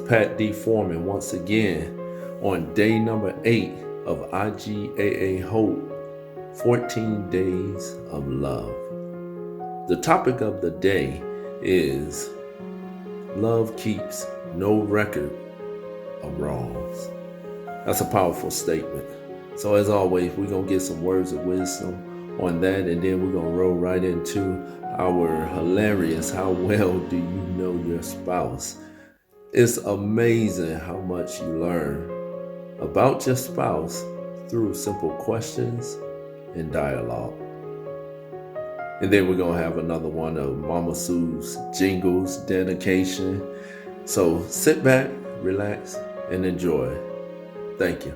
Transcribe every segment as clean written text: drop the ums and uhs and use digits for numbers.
Pat D. Foreman once again on day number 8 of IGAA H.O.P.E 14 Days of Love. The topic of the day is love keeps no record of wrongs. That's a powerful statement. So as always, we're going to get some words of wisdom on that, and then we're going to roll right into our hilarious how well do you know your spouse. It's amazing how much you learn about your spouse through simple questions and dialogue. And then we're going to have another one of Mama Sue's jingles, dedication. So sit back, relax, and enjoy. Thank you.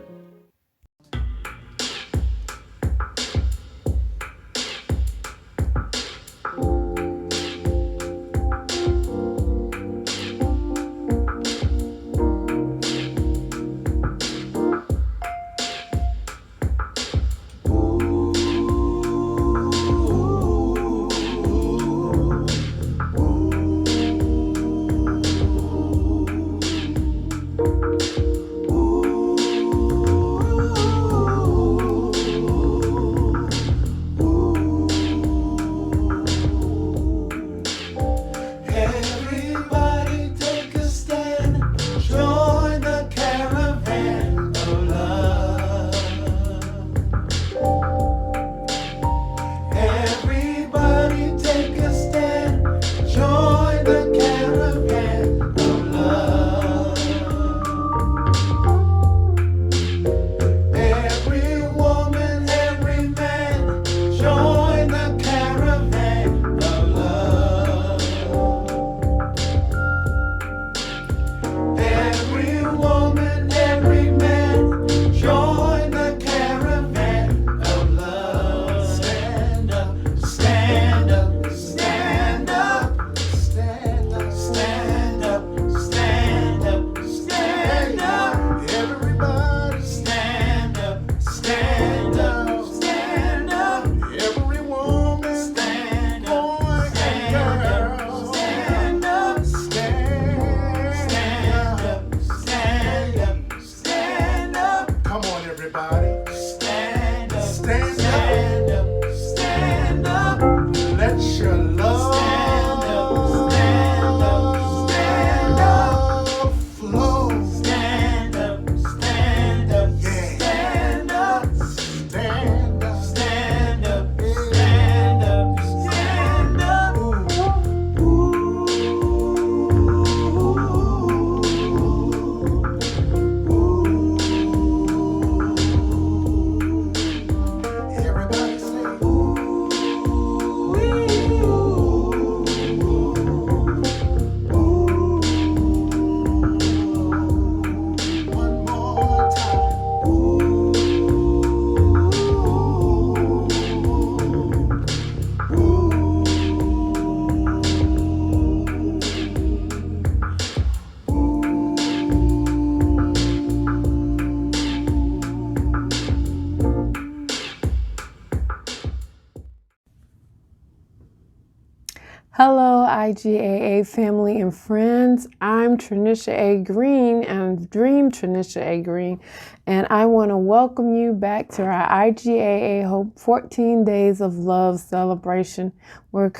Hello, IGAA family and friends. I'm Trinitia A. Green and Dream Trinitia A. Green, and I want to welcome you back to our IGAA H.O.P.E 14 Days of Love celebration. We're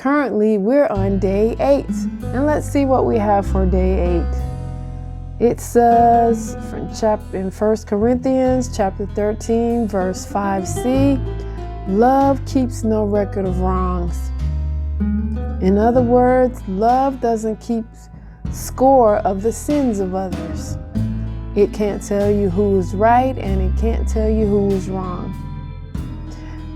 on day 8, and let's see what we have for day 8. It says in 1 Corinthians chapter 13, verse 5c, love keeps no record of wrongs. In other words, love doesn't keep score of the sins of others. It can't tell you who is right and it can't tell you who is wrong.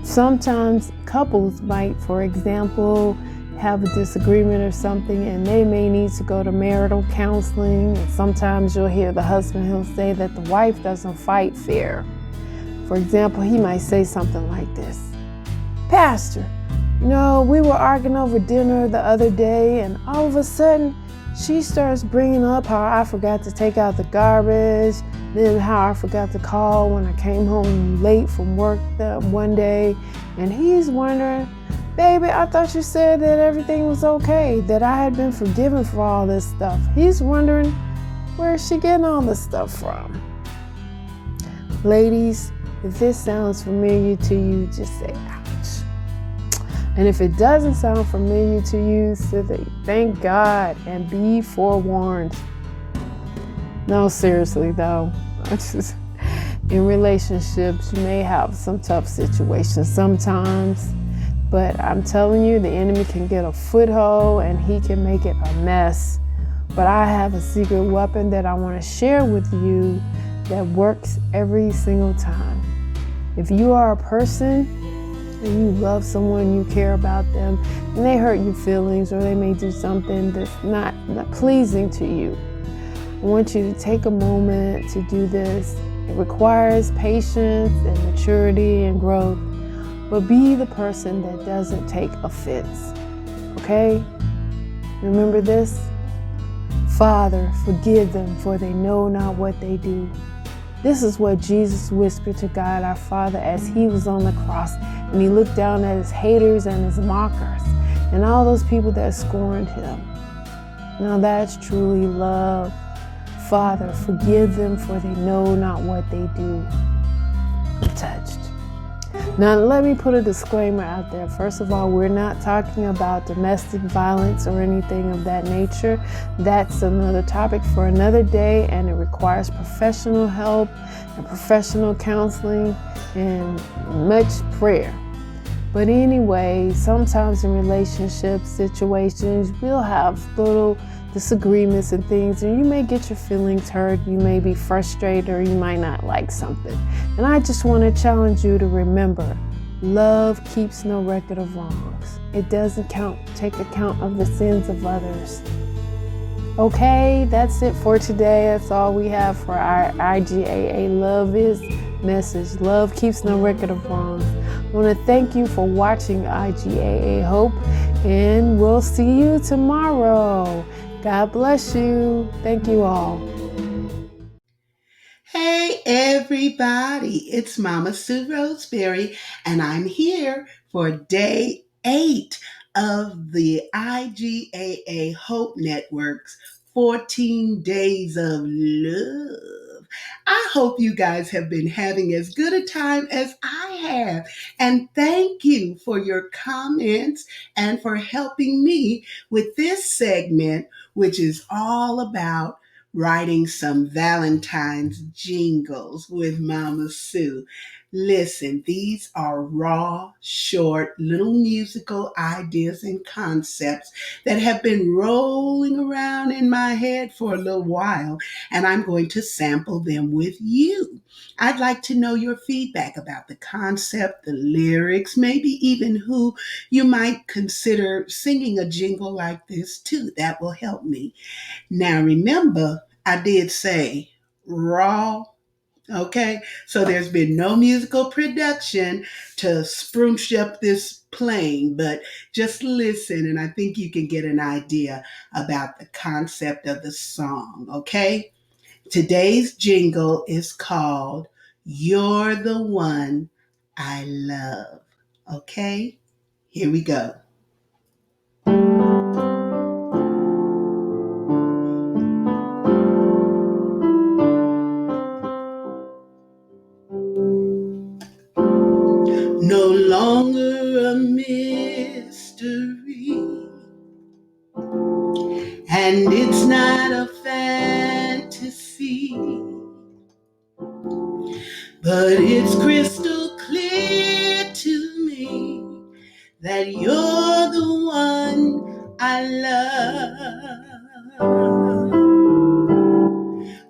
Sometimes couples might, for example, have a disagreement or something and they may need to go to marital counseling. And sometimes you'll hear the husband, he'll say that the wife doesn't fight fair. For example, he might say something like this: Pastor, we were arguing over dinner the other day and all of a sudden she starts bringing up how I forgot to take out the garbage, then how I forgot to call when I came home late from work that one day. And he's wondering, baby, I thought you said that everything was okay, that I had been forgiven for all this stuff. He's wondering, Where is she getting all this stuff from? Ladies, if this sounds familiar to you, just say ouch. And if it doesn't sound familiar to you, say thank God and be forewarned. No, seriously though. In relationships, you may have some tough situations sometimes, but I'm telling you, the enemy can get a foothold and he can make it a mess. But I have a secret weapon that I want to share with you that works every single time. If you are a person and you love someone, you care about them, and they hurt your feelings or they may do something that's not pleasing to you, I want you to take a moment to do this. It requires patience and maturity and growth, but be the person that doesn't take offense, okay? Remember this? Father, forgive them, for they know not what they do. This is what Jesus whispered to God our Father as he was on the cross, and he looked down at his haters and his mockers and all those people that scorned him. Now that's truly love. Father, forgive them, for they know not what they do. I'm touched. Now, let me put a disclaimer out there. First of all, we're not talking about domestic violence or anything of that nature. That's another topic for another day, and it requires professional help and professional counseling and much prayer. But anyway, sometimes in relationship situations, we'll have little disagreements and things, and you may get your feelings hurt, you may be frustrated, or you might not like something. And I just want to challenge you to remember, love keeps no record of wrongs. It doesn't take account of the sins of others. Okay, that's it for today. That's all we have for our IGAA Love Is message. Love keeps no record of wrongs. I want to thank you for watching IGAA Hope, and we'll see you tomorrow. God bless you. Thank you all. Hey everybody, it's Mama Sue Roseberry, and I'm here for day 8 of the IGAA Hope Network's 14 Days of Love. I hope you guys have been having as good a time as I have, and thank you for your comments and for helping me with this segment, which is all about writing some Valentine's jingles with Mama Sue. Listen, these are raw, short, little musical ideas and concepts that have been rolling around in my head for a little while, and I'm going to sample them with you. I'd like to know your feedback about the concept, the lyrics, maybe even who you might consider singing a jingle like this too. That will help me. Now, remember, I did say raw, okay? So there's been no musical production to spruce up this playing, but just listen, and I think you can get an idea about the concept of the song, okay? Today's jingle is called You're the One I Love, okay? Here we go. No longer a mystery, and it's not a fantasy, but it's crystal clear to me that you're the one I love.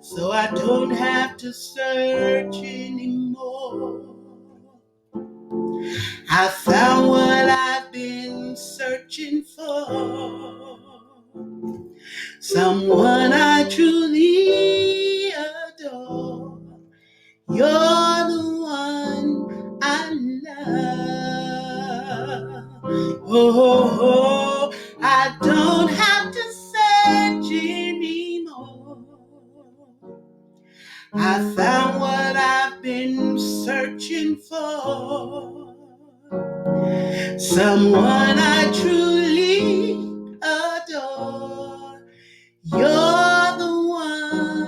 So I don't have to search anymore. I found what I've been searching for. Someone I truly adore. You're the one I love. Oh, I don't have to search anymore. I found what I've been searching for. Someone I truly adore. You're the one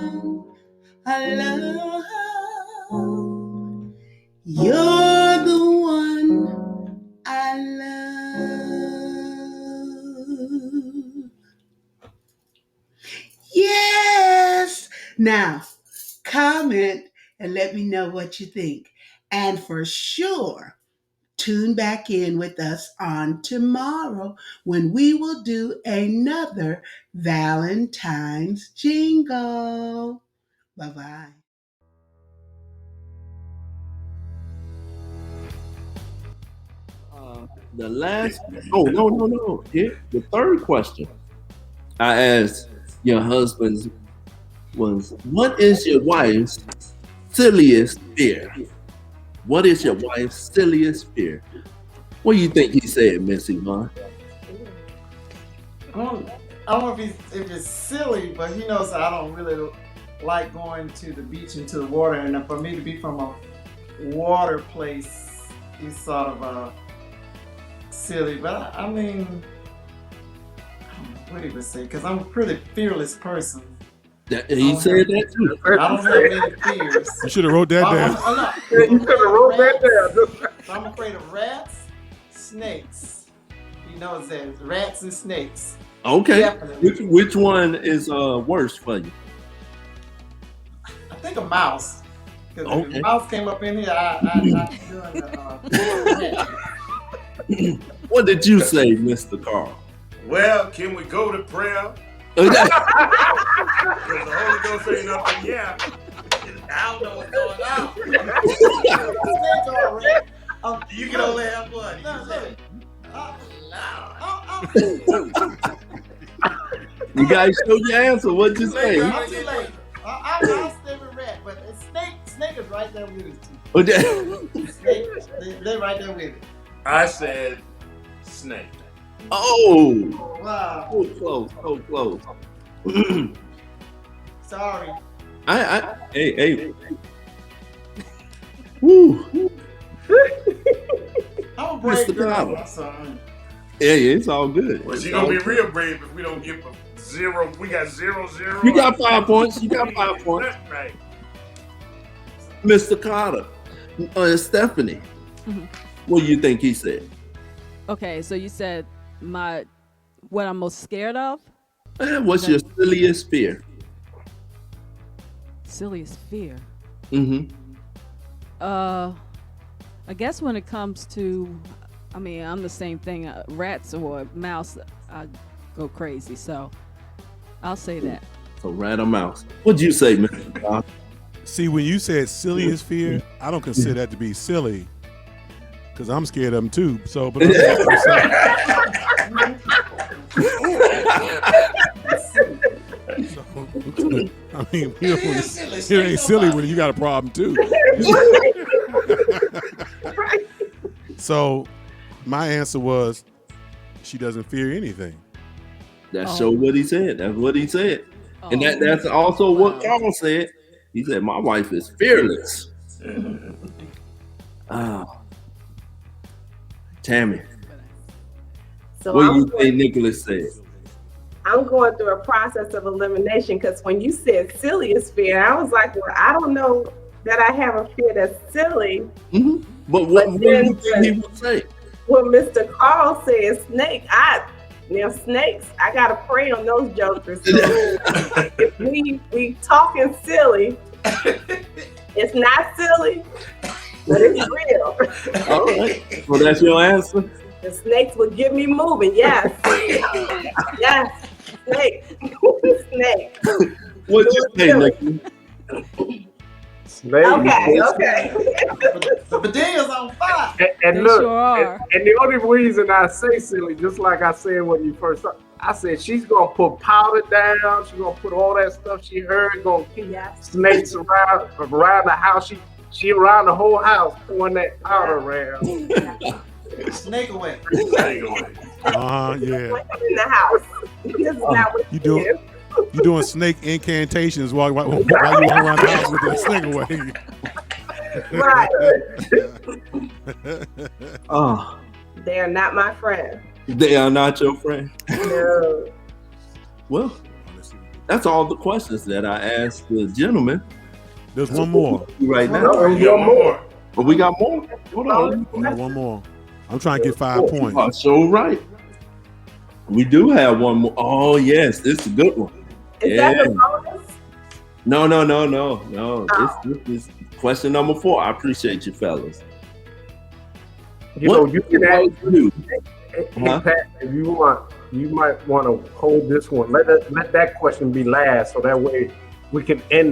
comment, and let me know what you think. And for sure, tune back in with us on tomorrow when we will do another Valentine's jingle. Bye bye. The last, oh, no. Here, the third question I asked your husband was, what is your wife's silliest fear? What is your wife's silliest fear? What do you think he said, Miss Yvonne? I don't know if it's silly, but he knows that I don't really like going to the beach and to the water, and for me to be from a water place is sort of silly. But I mean, I don't know what he would say, because I'm a pretty fearless person. He said that too. I don't have any fears. You should have wrote that down. You could have wrote that down. I'm afraid of rats, snakes. He knows that rats and snakes. Okay. Definitely. Which one is worse for you? I think a mouse. Because if Okay. a mouse came up in here, I'm doing the What did you say, Mr. Carl? Well, can we go to prayer? Because the Holy Ghost ain't nothing yet. I don't know what's going on. You can only have one. You guys show your answer. What'd you say? I'm too late. I'll stay with rat, but snake is right there with it. Snake, they're right there with it. I said snake. Oh, Wow. so close. Sorry. Hey. Woo. I'm a brave Mr. girl. Carver. I'm sorry. Yeah, it's all good. Well, she's gonna be real brave if we don't get zero. We got 0-0. You got 5 points. Right. Mr. Carter, Stephanie, what do you think he said? Okay, so you said what I'm most scared of? What's your silliest fear? Silliest fear. Mm-hmm. I guess when it comes to, I'm the same thing. Rats or mouse, I go crazy. So I'll say that. So rat or mouse. What'd you say, Mr. Carter? See, when you said silliest fear, I don't consider that to be silly, because I'm scared of them too. So, but it ain't silly when you got a problem too. So, my answer was, she doesn't fear anything. That's so what he said. That's what he said. And that's also what Carl said. He said, my wife is fearless. Tammy, So what do you think Nicholas said? I'm going through a process of elimination, because when you said silliest fear, I was like, well, I don't know that I have a fear that's silly. Mm-hmm. But what do you think he would say? When Mr. Carl said snake, snakes, I gotta pray on those jokers. So if we talking silly, it's not silly, but it's real. All right. Well, that's your answer? The snakes would get me moving, yes. Yes, snake. Snake. What'd you say, Nicky? Okay. The Padillas on fire. And They look, sure are. and the only reason I say silly, just like I said when you first started, I said she's gonna put powder down. She's gonna put all that stuff she heard. Gonna keep snakes around the house. She around the whole house pouring that powder around. Snake away. Snake away. Yeah. In the house. This is not what You doing snake incantations while you walk around the house with the snake away. Right. Oh, They are not my friend. they are not your friend. No. Well, that's all the questions that I asked the gentleman. There's one more. Right now. No, we got more. But we got more. Hold on. We got one more. I'm trying to get 5 points. So right. We do have one more. Oh yes, this is a good one. Is that the bonus? No. This is question number 4. I appreciate you, fellas. You know, you can ask you. Hey, Pat, if you want, you might want to hold this one. Let that question be last, so that way we can end